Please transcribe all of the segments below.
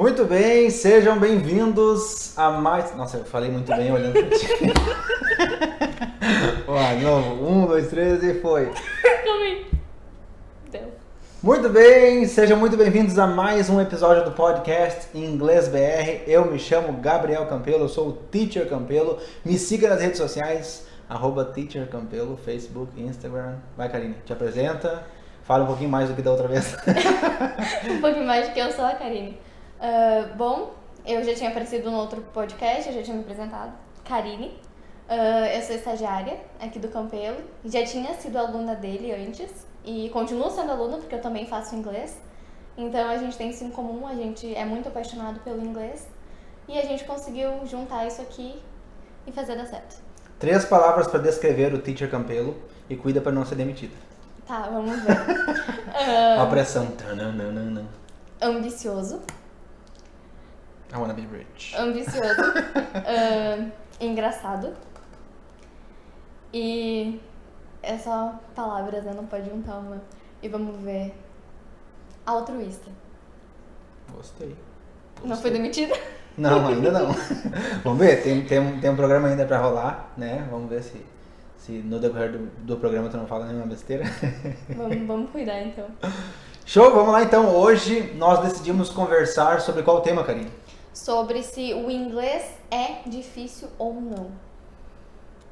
Muito bem, sejam bem-vindos a mais... Nossa, eu falei muito bem olhando pra ti. Ó, de novo. 1, 2, 3 e foi. Calma aí. Deu. Muito bem, sejam muito bem-vindos a mais um episódio do podcast em Inglês BR. Eu me chamo Gabriel Campelo, eu sou o Teacher Campelo. Me siga nas redes sociais, @Teacher Campelo, Facebook, Instagram. Vai, Karine, te apresenta. Fala um pouquinho mais do que da outra vez. Um pouquinho mais do que eu sou a Karine. Bom, eu já tinha aparecido no outro podcast, eu já tinha me apresentado. Karine. Eu sou estagiária aqui do Campelo. Já tinha sido aluna dele antes e continuo sendo aluna porque eu também faço inglês. Então a gente tem isso em comum, a gente é muito apaixonado pelo inglês e a gente conseguiu juntar isso aqui e fazer dar certo. 3 palavras para descrever o Teacher Campelo e cuida para não ser demitida. Tá, vamos ver. A pressão. Ambicioso. I wanna be rich. Ambicioso. Engraçado. E é só palavras, né? Não pode juntar uma. E vamos ver. Altruísta. Gostei. Não foi demitida? Não, ainda não. Vamos ver, tem um programa ainda pra rolar, né? Vamos ver se no decorrer do programa tu não fala nenhuma besteira. Vamos cuidar então. Show, vamos lá então. Hoje nós decidimos conversar sobre qual tema, Karine? Sobre se o inglês é difícil ou não.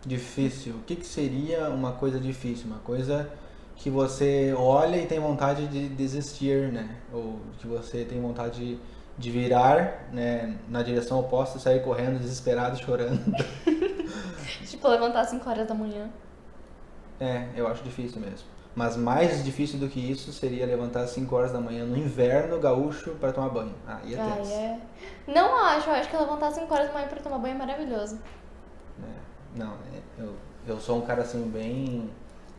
Difícil. O que seria uma coisa difícil? Uma coisa que você olha e tem vontade de desistir, né? Ou que você tem vontade de virar, né, na direção oposta e sair correndo, desesperado, chorando. Tipo, levantar às 5 horas da manhã. Eu acho difícil mesmo. Mas mais difícil do que isso seria levantar às 5 horas da manhã no inverno gaúcho para tomar banho. Aí é tenso. Não acho, eu acho que levantar às 5 horas da manhã pra tomar banho é maravilhoso. Não, eu sou um cara assim bem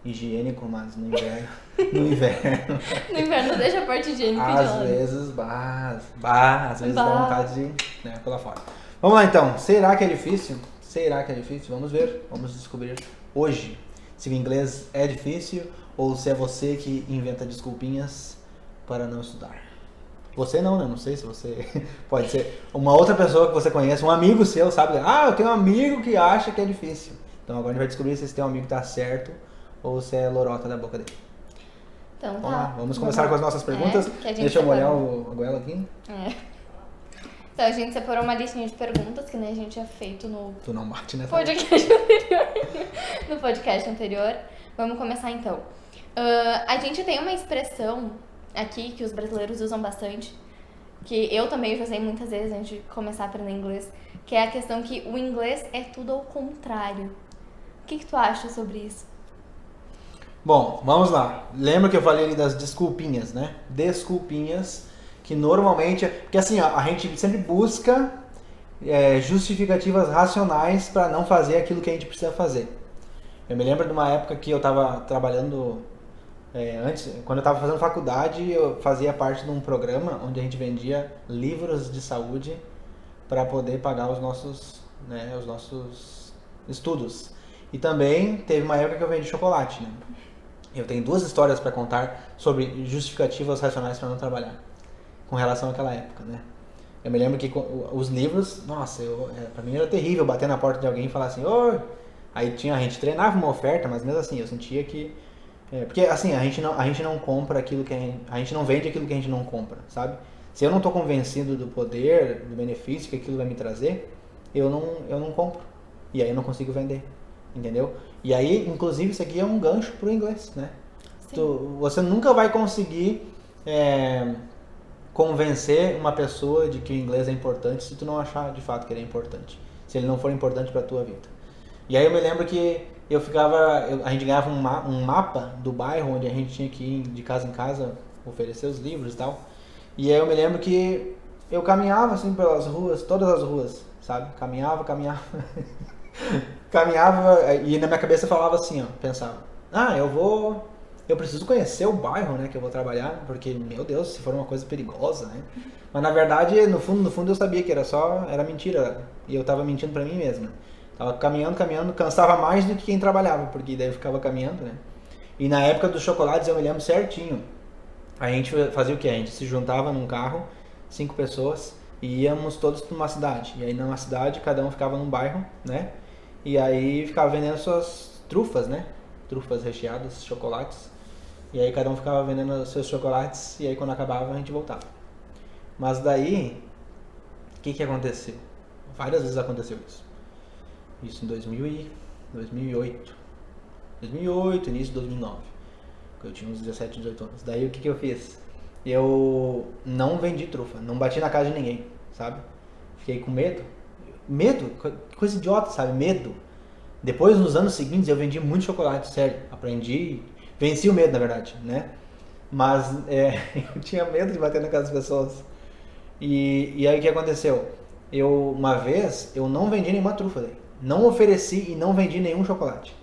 higiênico, mas no inverno. No inverno deixa a parte higiênica de às lado. vezes, às vezes dá vontade de, né, pular fora. Vamos lá então, será que é difícil? Será que é difícil? Vamos ver, vamos descobrir hoje se o inglês é difícil ou se é você que inventa desculpinhas para não estudar. Você não, né? Não sei se você... Pode ser uma outra pessoa que você conhece, um amigo seu, sabe? Eu tenho um amigo que acha que é difícil. Então agora a gente vai descobrir se esse teu amigo tá certo ou se é lorota da boca dele. Então Vamos lá, vamos começar com as nossas perguntas. Deixa eu molhar o goela aqui. Então a gente separou uma listinha de perguntas que a gente tinha feito no Tu não bate nessa podcast anterior. No podcast anterior. Vamos começar então. A gente tem uma expressão aqui que os brasileiros usam bastante, que eu também já usei muitas vezes antes de começar a aprender inglês, que é a questão que o inglês é tudo ao contrário. O que tu acha sobre isso? Bom, vamos lá. Lembra que eu falei ali das desculpinhas, né? Desculpinhas que normalmente... Porque assim, a gente sempre busca justificativas racionais para não fazer aquilo que a gente precisa fazer. Eu me lembro de uma época que eu estava trabalhando... antes, quando eu estava fazendo faculdade, eu fazia parte de um programa onde a gente vendia livros de saúde para poder pagar os nossos estudos. E também teve uma época que eu vendi chocolate, né? Eu tenho 2 histórias para contar sobre justificativas racionais para não trabalhar, com relação àquela época, né? Eu me lembro que os livros, nossa, para mim era terrível bater na porta de alguém e falar assim, oi! Aí a gente treinava uma oferta, mas mesmo assim, eu sentia que... porque assim, a gente não compra aquilo que a gente não vende aquilo que a gente não compra, sabe? Se eu não estou convencido do poder, do benefício que aquilo vai me trazer, eu não compro. E aí eu não consigo vender, entendeu? E aí, inclusive, isso aqui é um gancho pro inglês, né? Você nunca vai conseguir convencer uma pessoa de que o inglês é importante se tu não achar de fato que ele é importante. Se ele não for importante pra tua vida. E aí eu me lembro que a gente ganhava um mapa do bairro onde a gente tinha que ir de casa em casa oferecer os livros e tal. E aí eu me lembro que eu caminhava assim pelas ruas, todas as ruas, sabe? Caminhava. Caminhava e na minha cabeça falava assim, ó, pensava, eu preciso conhecer o bairro, né, que eu vou trabalhar, porque, meu Deus, se for uma coisa perigosa, né? Mas na verdade, no fundo eu sabia que era mentira, e eu tava mentindo pra mim mesmo. Tava caminhando, cansava mais do que quem trabalhava, porque daí eu ficava caminhando, né? E na época dos chocolates eu me lembro certinho. A gente fazia o quê? A gente se juntava num carro, 5 pessoas, e íamos todos para uma cidade. E aí numa cidade, cada um ficava num bairro, né? E aí ficava vendendo suas trufas, né? Trufas recheadas, chocolates. E aí cada um ficava vendendo seus chocolates e aí quando acabava a gente voltava. Mas daí, o que aconteceu? Várias vezes aconteceu isso. Isso em 2008. 2008, início de 2009. Eu tinha uns 17, 18 anos. Daí o que eu fiz? Eu não vendi trufa, não bati na casa de ninguém, sabe? Fiquei com medo. Medo? Coisa idiota, sabe? Medo. Depois, nos anos seguintes, eu vendi muito chocolate, sério. Aprendi, venci o medo, na verdade, né? Mas eu tinha medo de bater na casa das pessoas. E aí o que aconteceu? Uma vez, eu não vendi nenhuma trufa daí. Não ofereci e não vendi nenhum chocolate.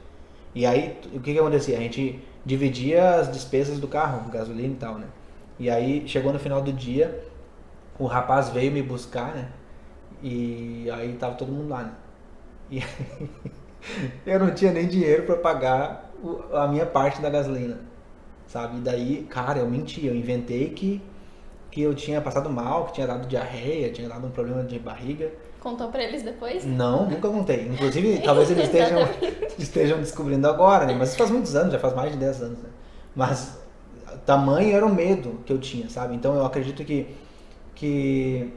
E aí, o que acontecia? A gente dividia as despesas do carro, gasolina e tal, né? E aí, chegou no final do dia, o rapaz veio me buscar, né? E aí tava todo mundo lá, né? E aí, eu não tinha nem dinheiro para pagar a minha parte da gasolina, sabe? E daí, cara, eu menti, eu inventei que eu tinha passado mal, que tinha dado diarreia, tinha dado um problema de barriga. Contou pra eles depois? Não, nunca contei. Inclusive, talvez eles estejam descobrindo agora, né? Mas isso faz muitos anos, já faz mais de 10 anos, né? Mas tamanho era o medo que eu tinha, sabe? Então eu acredito que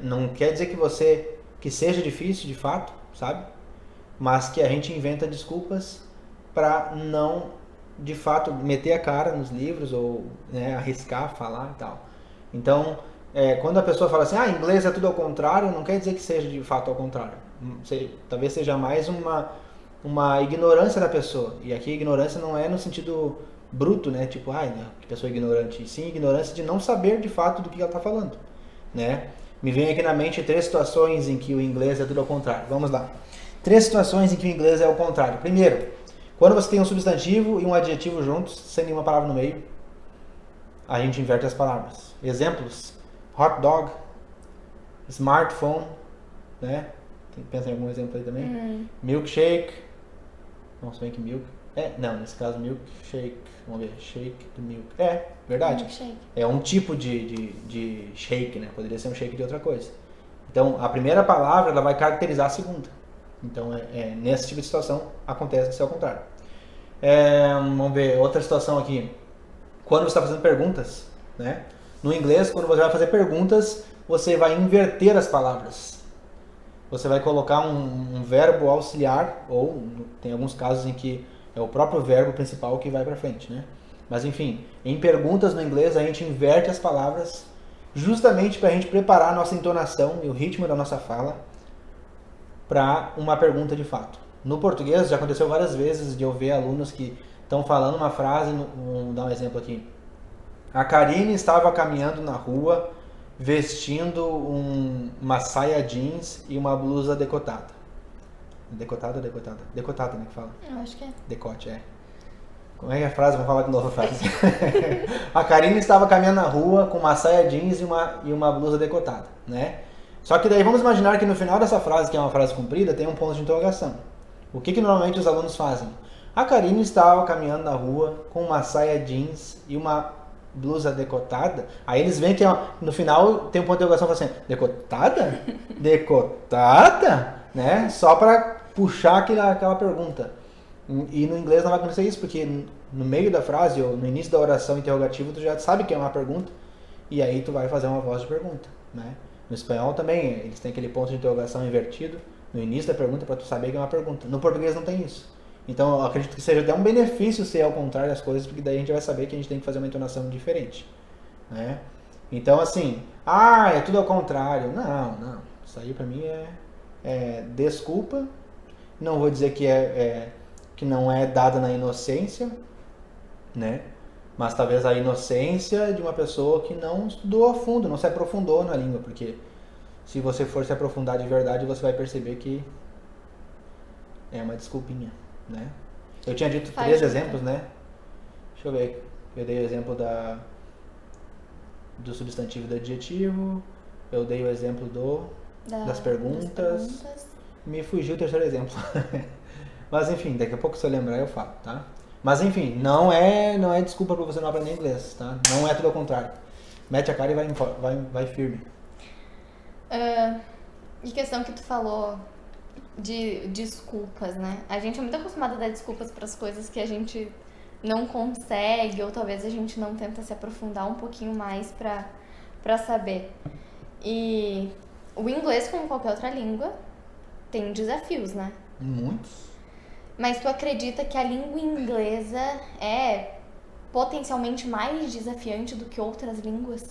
não quer dizer que seja difícil de fato, sabe? Mas que a gente inventa desculpas para não, de fato, meter a cara nos livros ou, né, arriscar falar e tal. Então, quando a pessoa fala assim, inglês é tudo ao contrário, não quer dizer que seja de fato ao contrário. Talvez seja mais uma ignorância da pessoa. E aqui ignorância não é no sentido bruto, né? Tipo, que pessoa ignorante. E sim ignorância de não saber de fato do que ela está falando, né? Me vem aqui na mente 3 situações em que o inglês é tudo ao contrário. Vamos lá. 3 situações em que o inglês é ao contrário. Primeiro, quando você tem um substantivo e um adjetivo juntos, sem nenhuma palavra no meio, a gente inverte as palavras. Exemplos: hot dog, smartphone, né? Pensa em algum exemplo aí também? Milkshake. Não, se bem que milk. Não, nesse caso milkshake. Vamos ver, shake do milk. Verdade. Milkshake. É um tipo de shake, né? Poderia ser um shake de outra coisa. Então, a primeira palavra ela vai caracterizar a segunda. Então, nesse tipo de situação, acontece que isso é ao contrário. Vamos ver, outra situação aqui. Quando você está fazendo perguntas, né? No inglês, quando você vai fazer perguntas, você vai inverter as palavras. Você vai colocar um verbo auxiliar, ou tem alguns casos em que é o próprio verbo principal que vai para frente, né? Mas enfim, em perguntas no inglês a gente inverte as palavras justamente para a gente preparar a nossa entonação e o ritmo da nossa fala para uma pergunta de fato. No português já aconteceu várias vezes de eu ver alunos que estão falando uma frase, vamos dar um exemplo aqui. A Karine estava caminhando na rua vestindo uma saia jeans e uma blusa decotada. Decotada ou decotada? Decotada, né, que fala? Eu acho que é. Decote, Como é que é a frase? Vamos falar de novo a frase. A Karine estava caminhando na rua com uma saia jeans e uma blusa decotada, né? Só que daí vamos imaginar que no final dessa frase, que é uma frase comprida, tem um ponto de interrogação. O que normalmente os alunos fazem? A Karine estava caminhando na rua com uma saia jeans e uma blusa decotada. Aí eles veem que no final tem um ponto de interrogação assim, decotada? Decotada? Né? Só para puxar aquela pergunta. E no inglês não vai acontecer isso, porque no meio da frase ou no início da oração interrogativa tu já sabe que é uma pergunta e aí tu vai fazer uma voz de pergunta, né? No espanhol também eles têm aquele ponto de interrogação invertido no início da pergunta para tu saber que é uma pergunta. No português não tem isso. Então eu acredito que seja até um benefício ser ao contrário das coisas, porque daí a gente vai saber que a gente tem que fazer uma entonação diferente, né? Então assim, é tudo ao contrário. Não. Isso aí pra mim é desculpa. Não vou dizer que não é dada na inocência, né? Mas talvez a inocência de uma pessoa que não estudou a fundo, não se aprofundou na língua, porque se você for se aprofundar de verdade, você vai perceber que é uma desculpinha, né? Eu tinha dito 3 exemplos, né? Deixa eu ver. Eu dei o exemplo do substantivo e do adjetivo. Eu dei o exemplo das perguntas. Me fugiu o terceiro exemplo. Mas enfim, daqui a pouco se eu lembrar eu falo, tá? Mas enfim, não é desculpa pra você não aprender inglês, tá? Não é tudo ao contrário. mete a cara e vai firme. E questão que tu falou de desculpas, né? A gente é muito acostumado a dar desculpas para as coisas que a gente não consegue, ou talvez a gente não tenta se aprofundar um pouquinho mais para saber. E o inglês, como qualquer outra língua, tem desafios, né? Muitos. Mas tu acredita que a língua inglesa é potencialmente mais desafiante do que outras línguas?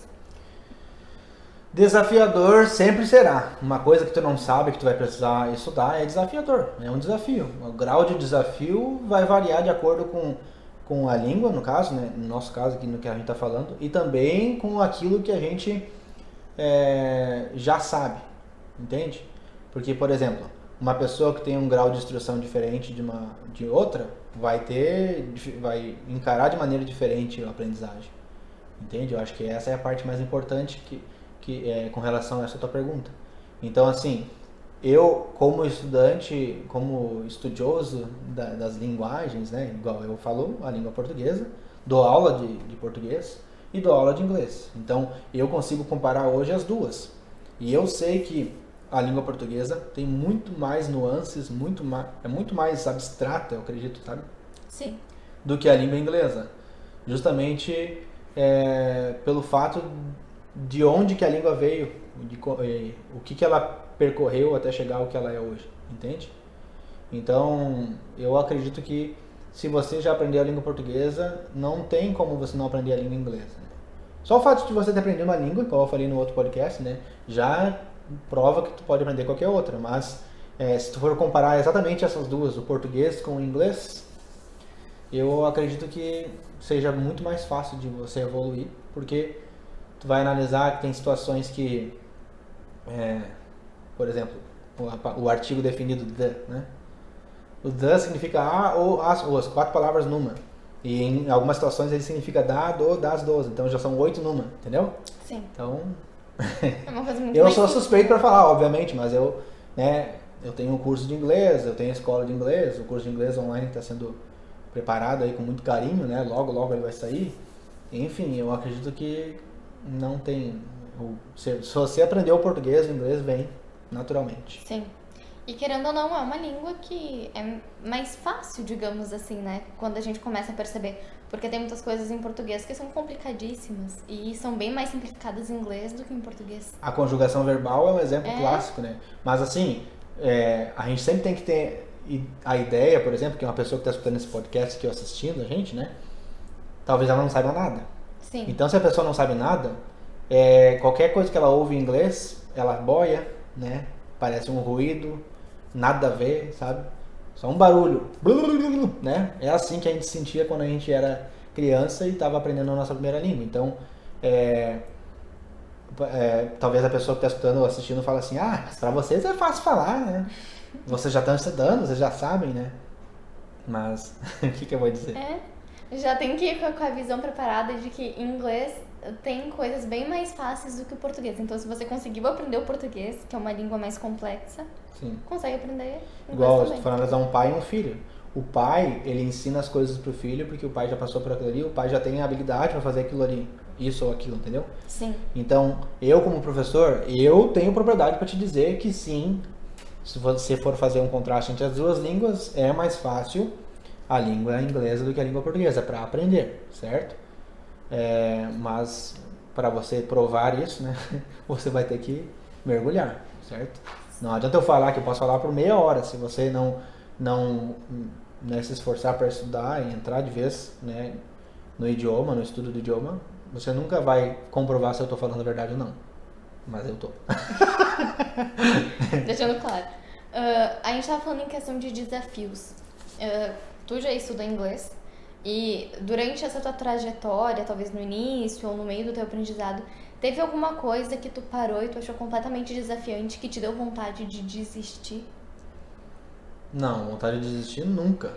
Desafiador sempre será. Uma coisa que tu não sabe, que tu vai precisar estudar, é desafiador. É um desafio. O grau de desafio vai variar de acordo com a língua, no caso, né? No nosso caso aqui, no que a gente está falando, e também com aquilo que a gente já sabe, entende? Porque, por exemplo, uma pessoa que tem um grau de instrução diferente de outra vai encarar de maneira diferente a aprendizagem, entende? Eu acho que essa é a parte mais importante com relação a essa tua pergunta. Então, assim, eu como estudante, como estudioso das linguagens, né, igual eu falo a língua portuguesa, dou aula de português e dou aula de inglês. Então, eu consigo comparar hoje as duas. E eu sei que a língua portuguesa tem muito mais nuances, é muito mais abstrata, eu acredito, sabe? Sim. Do que a língua inglesa. Justamente pelo fato de onde que a língua veio, o que ela percorreu até chegar ao que ela é hoje, entende? Então, eu acredito que se você já aprendeu a língua portuguesa, não tem como você não aprender a língua inglesa. Né? Só o fato de você ter aprendido uma língua, como eu falei no outro podcast, né, já prova que tu pode aprender qualquer outra, mas se tu for comparar exatamente essas duas, o português com o inglês, eu acredito que seja muito mais fácil de você evoluir, porque tu vai analisar que tem situações que, por exemplo, o artigo definido the, né? O the significa a ou as 4 palavras numa. E em algumas situações ele significa da, do, das, dos. Então já são 8 numa, entendeu? Sim. Então, É uma coisa muito eu mais sou simples. suspeito para falar, obviamente, mas eu tenho um curso de inglês, eu tenho a escola de inglês, o curso de inglês online está sendo preparado aí com muito carinho, né? Logo, logo ele vai sair. Enfim, eu acredito que não tem... Se você aprendeu o português, o inglês vem naturalmente. Sim. E querendo ou não, é uma língua que é mais fácil, digamos assim, né? Quando a gente começa a perceber. Porque tem muitas coisas em português que são complicadíssimas. E são bem mais simplificadas em inglês do que em português. A conjugação verbal é um exemplo clássico, né? Mas assim, a gente sempre tem que ter a ideia, por exemplo, que uma pessoa que está escutando esse podcast aqui, assistindo a gente, né? Talvez ela não saiba nada. Sim. Então, se a pessoa não sabe nada, qualquer coisa que ela ouve em inglês, ela boia, né? Parece um ruído, nada a ver, sabe? Só um barulho, né? É assim que a gente se sentia quando a gente era criança e estava aprendendo a nossa primeira língua. Então, talvez a pessoa que está escutando ou assistindo fale assim, mas para vocês é fácil falar, né? Vocês já estão estudando, vocês já sabem, né? Mas, o que eu vou dizer? Já tem que ir com a visão preparada de que em inglês tem coisas bem mais fáceis do que o português. Então, se você conseguiu aprender o português, que é uma língua mais complexa, Sim. consegue aprender inglês Igual, também. se for analisar um pai e um filho. O pai, ele ensina as coisas pro filho porque o pai já passou por aquilo ali, o pai já tem a habilidade para fazer aquilo ali, isso ou aquilo, entendeu? Sim. Então, eu como professor, eu tenho propriedade para te dizer que sim, se você for fazer um contraste entre as duas línguas, é mais fácil a língua inglesa do que a língua portuguesa para aprender, certo? Mas para você provar isso, né, você vai ter que mergulhar, certo? Não adianta eu falar que eu posso falar por meia hora, se você não se esforçar para estudar e entrar de vez, né, no idioma, no estudo do idioma, você nunca vai comprovar se eu estou falando a verdade ou não. Mas eu tô. Deixando claro. A gente estava falando em questão de desafios. Tu já estuda inglês e durante essa tua trajetória, talvez no início ou no meio do teu aprendizado, teve alguma coisa que tu parou e tu achou completamente desafiante que te deu vontade de desistir? Não, vontade de desistir nunca.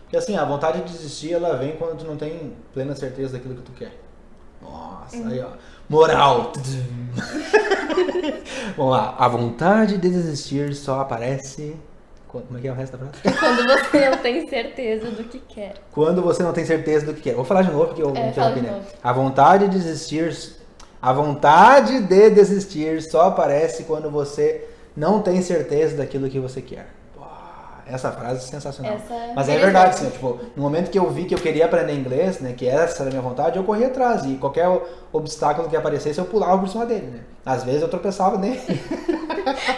Porque assim, a vontade de desistir, ela vem quando tu não tem plena certeza daquilo que tu quer. Nossa, aí ó, moral. Vamos lá, a vontade de desistir só aparece... Como é que é o resto da frase? Quando você não tem certeza do que quer. Quando você não tem certeza do que quer. Vou falar de novo porque eu interrompi, de né? novo. A vontade de desistir A vontade de desistir só aparece quando você não tem certeza daquilo que você quer. Essa frase é sensacional. Mas é verdade, assim, tipo, no momento que eu vi que eu queria aprender inglês, né, que essa era a minha vontade, eu corria atrás. E qualquer obstáculo que aparecesse, eu pulava por cima dele, né? Às vezes eu tropeçava nele.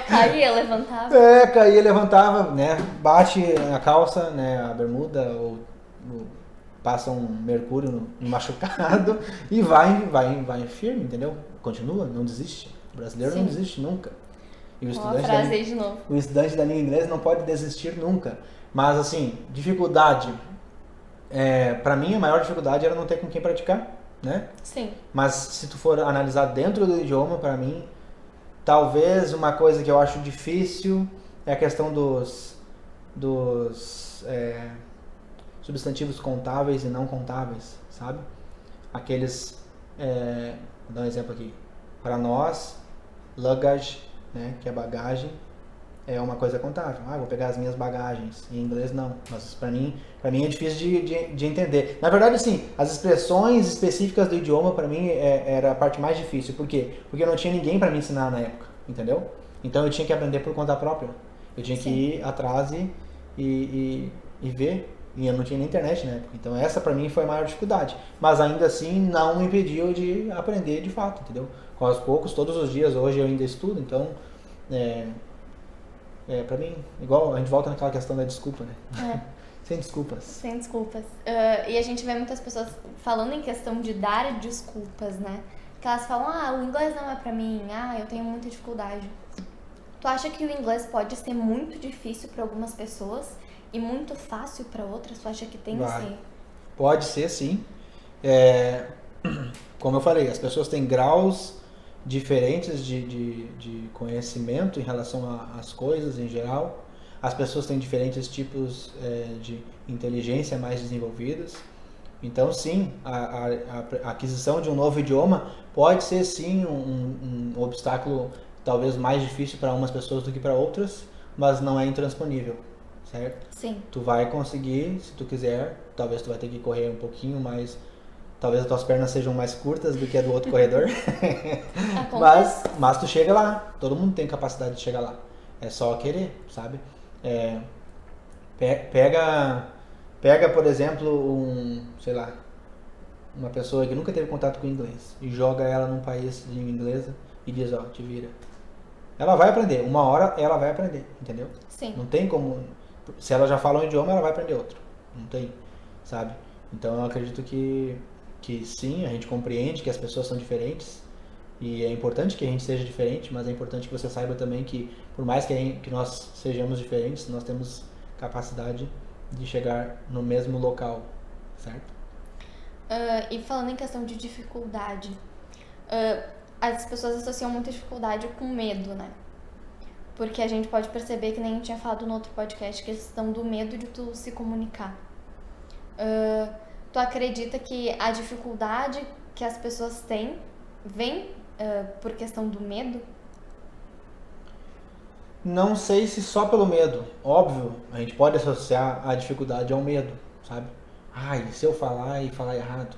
Caía, levantava. Caía, levantava, né? Bate a calça, né, a bermuda, ou passa um mercúrio no machucado e vai firme, entendeu? Continua, não desiste. O brasileiro não desiste nunca. E o estudante da língua inglesa não pode desistir nunca. Mas, assim, dificuldade. Pra mim, a maior dificuldade era não ter com quem praticar, né? Sim. Mas, se tu for analisar dentro do idioma, pra mim, talvez uma coisa que eu acho difícil é a questão dos substantivos contáveis e não contáveis, sabe? Aqueles... vou dar um exemplo aqui. Para nós, luggage, né, que é bagagem, é uma coisa contável. Vou pegar as minhas bagagens. Em inglês, não. Mas para mim é difícil de entender. Na verdade, sim, as expressões específicas do idioma, para mim, era a parte mais difícil. Por quê? Porque eu não tinha ninguém para me ensinar na época, entendeu? Então, eu tinha que aprender por conta própria. Eu tinha que ir atrás e ver. E eu não tinha nem internet na época. Então, essa para mim foi a maior dificuldade. Mas, ainda assim, não me impediu de aprender de fato, entendeu? Aos poucos, todos os dias, hoje eu ainda estudo, então, pra mim, igual, a gente volta naquela questão da desculpa, né? Sem desculpas. Sem desculpas. E a gente vê muitas pessoas falando em questão de dar desculpas, né? Que elas falam, o inglês não é pra mim, eu tenho muita dificuldade. Tu acha que o inglês pode ser muito difícil pra algumas pessoas e muito fácil pra outras? Tu acha que tem que ser? Pode ser, sim. Como eu falei, as pessoas têm graus diferentes de conhecimento em relação às coisas em geral. As pessoas têm diferentes tipos de inteligência mais desenvolvidas. Então, sim, a aquisição de um novo idioma pode ser, sim, um obstáculo talvez mais difícil para umas pessoas do que para outras, mas não é intransponível, certo? Sim. Tu vai conseguir, se tu quiser. Talvez tu vai ter que correr um pouquinho mais. Talvez as tuas pernas sejam mais curtas do que a do outro corredor. mas tu chega lá. Todo mundo tem capacidade de chegar lá. É só querer, sabe? Pega, por exemplo, uma pessoa que nunca teve contato com inglês e joga ela num país de língua inglesa e diz, te vira. Ela vai aprender. Uma hora ela vai aprender, entendeu? Sim. Não tem como... Se ela já fala um idioma, ela vai aprender outro. Não tem, sabe? Então eu acredito que sim, a gente compreende que as pessoas são diferentes e é importante que a gente seja diferente, mas é importante que você saiba também que por mais que nós sejamos diferentes, nós temos capacidade de chegar no mesmo local, certo? E falando em questão de dificuldade, as pessoas associam muita dificuldade com medo, né? Porque a gente pode perceber, que nem eu tinha falado no outro podcast, questão do medo de tu se comunicar. Tu acredita que a dificuldade que as pessoas têm vem por questão do medo? Não sei se só pelo medo. Óbvio, a gente pode associar a dificuldade ao medo, sabe? E se eu falar e falar errado?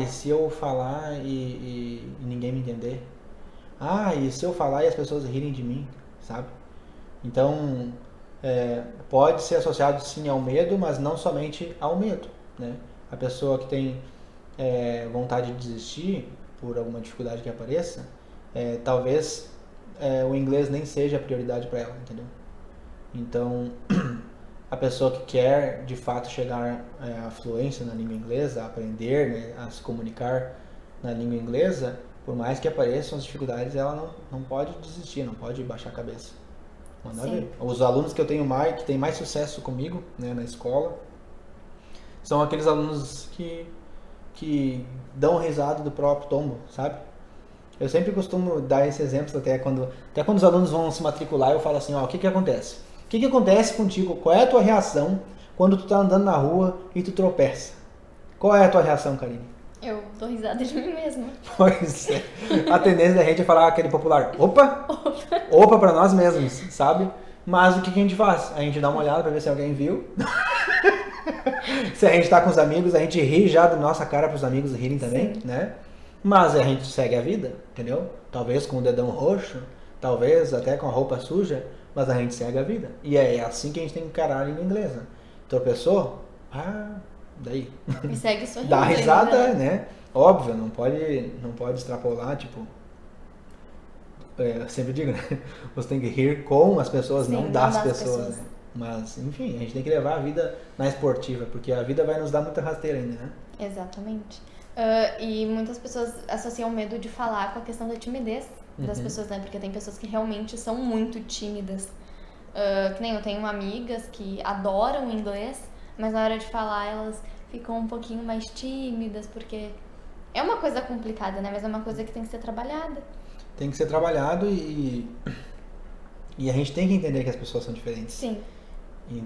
E se eu falar e ninguém me entender? E se eu falar e as pessoas rirem de mim, sabe? Então, pode ser associado sim ao medo, mas não somente ao medo, né? A pessoa que tem vontade de desistir por alguma dificuldade que apareça, talvez o inglês nem seja a prioridade para ela, entendeu? Então, a pessoa que quer de fato chegar à fluência na língua inglesa, a aprender, né, a se comunicar na língua inglesa, por mais que apareçam as dificuldades, ela não pode desistir, não pode baixar a cabeça. Manda ver. Os alunos que eu tenho que têm mais sucesso comigo, né, na escola, são aqueles alunos que dão risada do próprio tombo, sabe? Eu sempre costumo dar esses exemplos até quando os alunos vão se matricular, eu falo assim, o que acontece? O que acontece contigo? Qual é a tua reação quando tu tá andando na rua e tu tropeça? Qual é a tua reação, Karine? Eu dou risada de mim mesma. Pois é. A tendência da gente é falar aquele popular, opa pra nós mesmos, sabe? Mas o que a gente faz? A gente dá uma olhada pra ver se alguém viu. Se a gente tá com os amigos, a gente ri já da nossa cara pros amigos rirem também, né? Mas a gente segue a vida, entendeu? Talvez com o dedão roxo, talvez até com a roupa suja, mas a gente segue a vida. E é assim que a gente tem que encarar a língua inglesa. Tropeçou? Daí. E segue sorrindo. Dá risada, ainda, né? Óbvio, não pode extrapolar, tipo... eu sempre digo, né? Você tem que rir com as pessoas, Sim, não não das das pessoas, pessoas. né? Mas, enfim, a gente tem que levar a vida na esportiva, porque a vida vai nos dar muita rasteira ainda, né? Exatamente. E muitas pessoas associam o medo de falar com a questão da timidez das pessoas, né? Porque tem pessoas que realmente são muito tímidas. Que nem eu tenho amigas que adoram inglês, mas na hora de falar elas ficam um pouquinho mais tímidas, porque é uma coisa complicada, né? Mas é uma coisa que tem que ser trabalhada. Tem que ser trabalhado e a gente tem que entender que as pessoas são diferentes. Sim.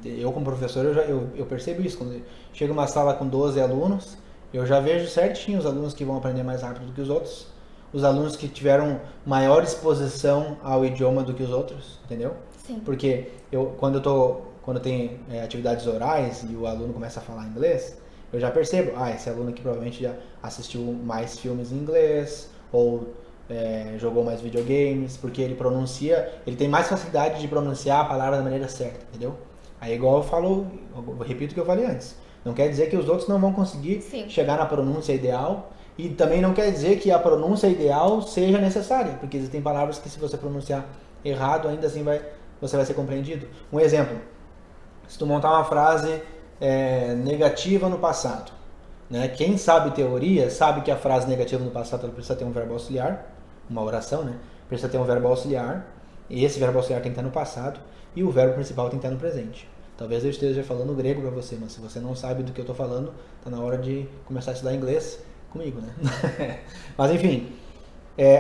Eu, como professor, eu percebo isso. Quando chega uma sala com 12 alunos, eu já vejo certinho os alunos que vão aprender mais rápido do que os outros. Os alunos que tiveram maior exposição ao idioma do que os outros, entendeu? Sim. Porque quando tem atividades orais e o aluno começa a falar inglês, eu já percebo, esse aluno aqui provavelmente já assistiu mais filmes em inglês, ou jogou mais videogames, porque ele tem mais facilidade de pronunciar a palavra da maneira certa, entendeu? Aí igual eu repito o que eu falei antes, não quer dizer que os outros não vão conseguir chegar na pronúncia ideal, e também não quer dizer que a pronúncia ideal seja necessária, porque existem palavras que se você pronunciar errado, ainda assim você vai ser compreendido. Um exemplo, se tu montar uma frase negativa no passado, né? Quem sabe teoria sabe que a frase negativa no passado ela precisa ter um verbo auxiliar, uma oração, né? Precisa ter um verbo auxiliar, e esse verbo auxiliar tem que estar no passado, e o verbo principal tem que estar no presente. Talvez eu esteja falando grego para você, mas se você não sabe do que eu estou falando, tá na hora de começar a estudar inglês comigo, né? Mas enfim,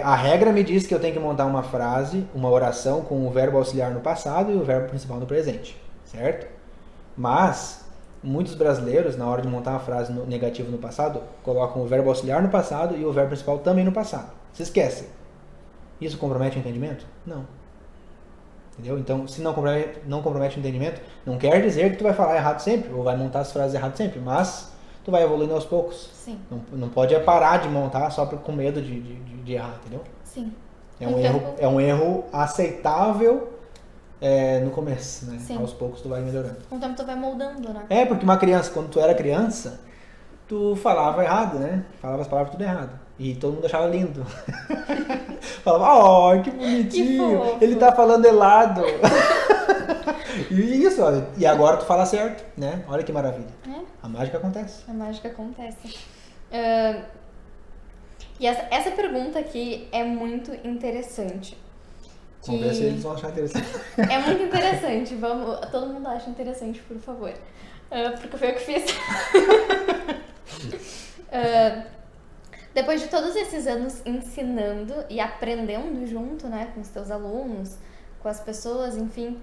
a regra me diz que eu tenho que montar uma frase, uma oração com o verbo auxiliar no passado e o verbo principal no presente, certo? Mas muitos brasileiros, na hora de montar uma frase negativa no passado, colocam o verbo auxiliar no passado e o verbo principal também no passado. Se esquecem. Isso compromete o entendimento? Não. Entendeu? Então, se não compromete o entendimento, não quer dizer que tu vai falar errado sempre, ou vai montar as frases errado sempre, mas tu vai evoluindo aos poucos. Sim. Não pode parar de montar só com medo de errar, entendeu? Sim. É um erro aceitável no começo, né? Sim. Aos poucos tu vai melhorando. Com o tempo tu vai moldando, né? Porque uma criança, quando tu era criança, tu falava errado, né? Falava as palavras tudo errado. E todo mundo achava lindo. Falava, que bonitinho, Que fofo. ele tá falando helado. E isso, olha, e agora tu fala certo, né? Olha que maravilha. A mágica acontece. A mágica acontece. E essa pergunta aqui é muito interessante. Vamos ver se eles vão achar interessante. É muito interessante. Todo mundo acha interessante, por favor. Porque foi eu que fiz. Depois de todos esses anos ensinando e aprendendo junto, né, com os teus alunos, com as pessoas, enfim,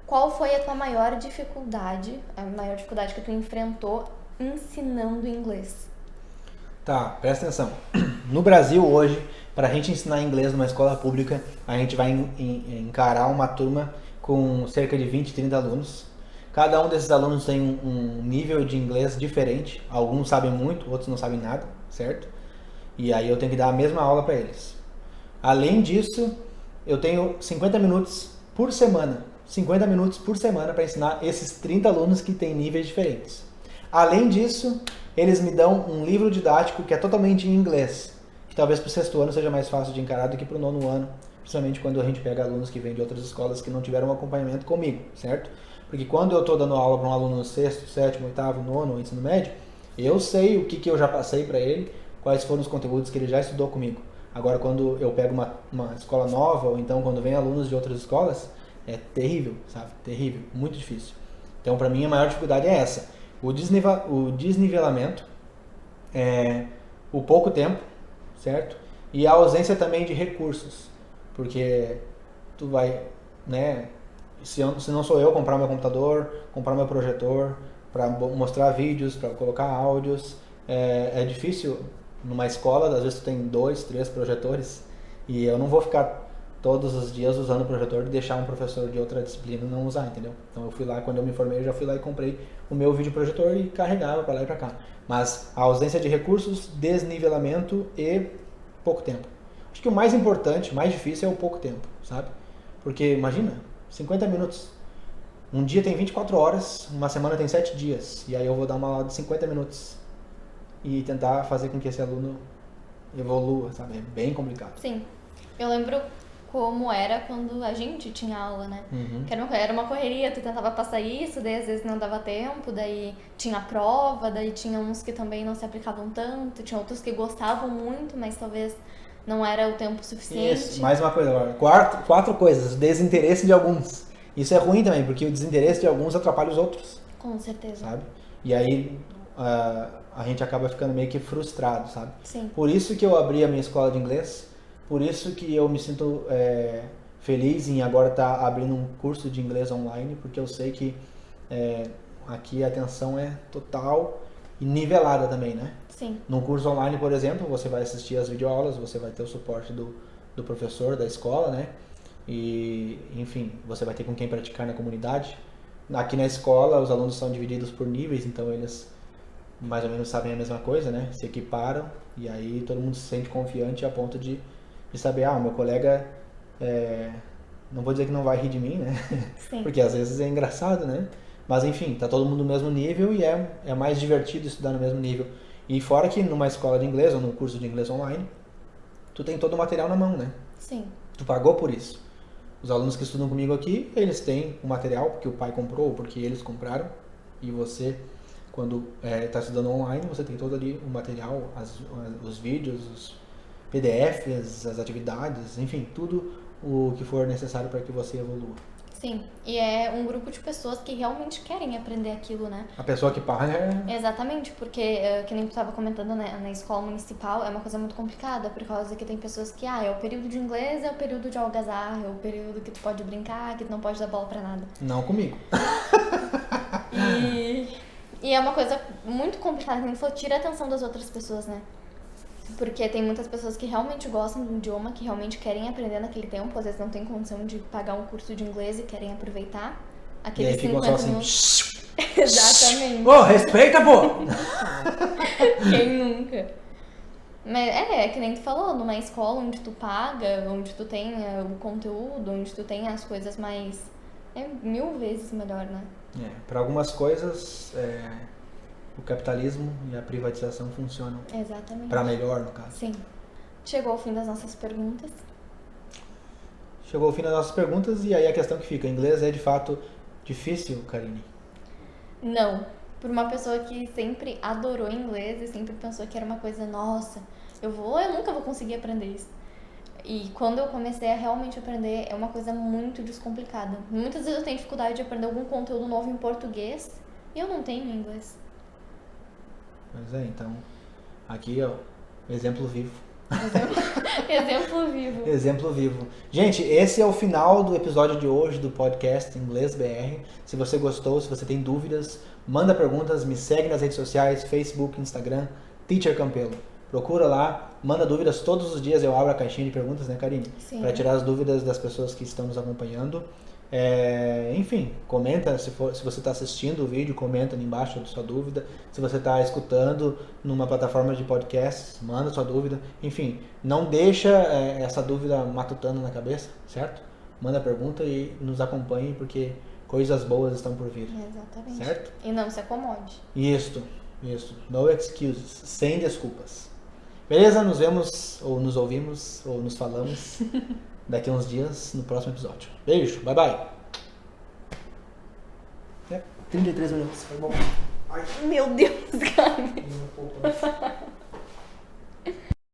qual foi a tua maior dificuldade, a maior dificuldade que tu enfrentou ensinando inglês? Tá, presta atenção. No Brasil hoje, para a gente ensinar inglês numa escola pública, a gente vai encarar uma turma com cerca de 20, 30 alunos. Cada um desses alunos tem um nível de inglês diferente. Alguns sabem muito, outros não sabem nada, certo? E aí eu tenho que dar a mesma aula para eles. Além disso, eu tenho 50 minutos por semana. 50 minutos por semana para ensinar esses 30 alunos que têm níveis diferentes. Além disso, eles me dão um livro didático que é totalmente em inglês, que talvez para o 6º ano seja mais fácil de encarar do que para o 9º ano, principalmente quando a gente pega alunos que vêm de outras escolas que não tiveram um acompanhamento comigo, certo? Porque quando eu estou dando aula para um aluno no 6º, 7º, 8º, 9º, ensino médio, eu sei o que eu já passei para ele, quais foram os conteúdos que ele já estudou comigo. Agora, quando eu pego uma escola nova, ou então quando vem alunos de outras escolas, é terrível, sabe? Terrível, muito difícil. Então, para mim, a maior dificuldade é essa. O desnivelamento, o pouco tempo, certo? E a ausência também de recursos. Porque tu vai, né? Se não sou eu comprar meu computador, comprar meu projetor, para mostrar vídeos, para colocar áudios, é difícil numa escola, às vezes tu tem 2, 3 projetores, e eu não vou ficar todos os dias usando o projetor e deixar um professor de outra disciplina não usar, entendeu? Então eu fui lá, quando eu me formei, eu já fui lá e comprei o meu videoprojetor e carregava para lá e para cá. Mas a ausência de recursos, desnivelamento e pouco tempo. Acho que o mais importante, o mais difícil é o pouco tempo, sabe? Porque imagina, 50 minutos. Um dia tem 24 horas, uma semana tem 7 dias. E aí eu vou dar uma aula de 50 minutos e tentar fazer com que esse aluno evolua, sabe? É bem complicado. Sim. Eu lembro como era quando a gente tinha aula, né? Que era uma correria, tu tentava passar isso, daí às vezes não dava tempo, daí tinha a prova, daí tinha uns que também não se aplicavam tanto, tinha outros que gostavam muito, mas talvez não era o tempo suficiente. Isso, mais uma coisa agora. Quatro coisas. O desinteresse de alguns. Isso é ruim também, porque o desinteresse de alguns atrapalha os outros. Com certeza. Sabe? E aí a gente acaba ficando meio que frustrado, sabe? Sim. Por isso que eu abri a minha escola de inglês, por isso que eu me sinto feliz em agora estar abrindo um curso de inglês online, porque eu sei que aqui a atenção é total e nivelada também, né? Sim. Num curso online, por exemplo, você vai assistir as videoaulas, você vai ter o suporte do professor da escola, né? E, enfim, você vai ter com quem praticar na comunidade. Aqui na escola, os alunos são divididos por níveis, então eles mais ou menos sabem a mesma coisa, né? Se equiparam e aí todo mundo se sente confiante a ponto de saber, meu colega, não vou dizer que não vai rir de mim, né? Sim. Porque às vezes é engraçado, né? Mas enfim, tá todo mundo no mesmo nível e é mais divertido estudar no mesmo nível. E fora que numa escola de inglês ou num curso de inglês online, tu tem todo o material na mão, né? Sim. Tu pagou por isso. Os alunos que estudam comigo aqui, eles têm o material porque o pai comprou ou porque eles compraram. E você, quando está estudando online, você tem todo ali o material, os vídeos, os PDFs, as atividades, enfim, tudo o que for necessário para que você evolua. Sim, e é um grupo de pessoas que realmente querem aprender aquilo, né? A pessoa que paga Exatamente, porque, que nem tu estava comentando, né, na escola municipal é uma coisa muito complicada, por causa que tem pessoas que, é o período de inglês, é o período de algazarra, é o período que tu pode brincar, que tu não pode dar bola pra nada. Não comigo. E é uma coisa muito complicada, que nem falou, tira a atenção das outras pessoas, né? Porque tem muitas pessoas que realmente gostam do idioma, que realmente querem aprender naquele tempo, às vezes não tem condição de pagar um curso de inglês e querem aproveitar aqueles e aí ficam 50 só minutos. Exatamente. Ô, respeita, pô! Quem nunca? Mas é que nem tu falou, numa escola onde tu paga, onde tu tem o conteúdo, onde tu tem as coisas mais... É 1000 vezes melhor, né? Para algumas coisas, o capitalismo e a privatização funcionam. Exatamente. Para melhor, no caso. Sim. Chegou ao fim das nossas perguntas. Chegou ao fim das nossas perguntas e aí a questão que fica, inglês é de fato difícil, Karine? Não. Por uma pessoa que sempre adorou inglês e sempre pensou que era uma coisa, nossa, eu nunca vou conseguir aprender isso. E quando eu comecei a realmente aprender, é uma coisa muito descomplicada. Muitas vezes eu tenho dificuldade de aprender algum conteúdo novo em português e eu não tenho em inglês. Pois é, então, aqui, ó, exemplo vivo. Exemplo vivo. Exemplo vivo. Gente, esse é o final do episódio de hoje do podcast Inglês BR. Se você gostou, se você tem dúvidas, manda perguntas, me segue nas redes sociais, Facebook, Instagram, Teacher Campelo. Procura lá, manda dúvidas, todos os dias eu abro a caixinha de perguntas, né, Karine? Sim. Para tirar as dúvidas das pessoas que estão nos acompanhando. Enfim, comenta se você está assistindo o vídeo, comenta ali embaixo a sua dúvida. Se você está escutando numa plataforma de podcast, manda sua dúvida. Enfim, não deixa essa dúvida matutando na cabeça, certo? Manda a pergunta e nos acompanhe porque coisas boas estão por vir. Exatamente. Certo? E não se acomode. Isso. No excuses, sem desculpas. Beleza? Nos vemos, ou nos ouvimos, ou nos falamos daqui a uns dias no próximo episódio. Beijo, bye bye. 33 minutos, foi bom. Meu Deus, cara.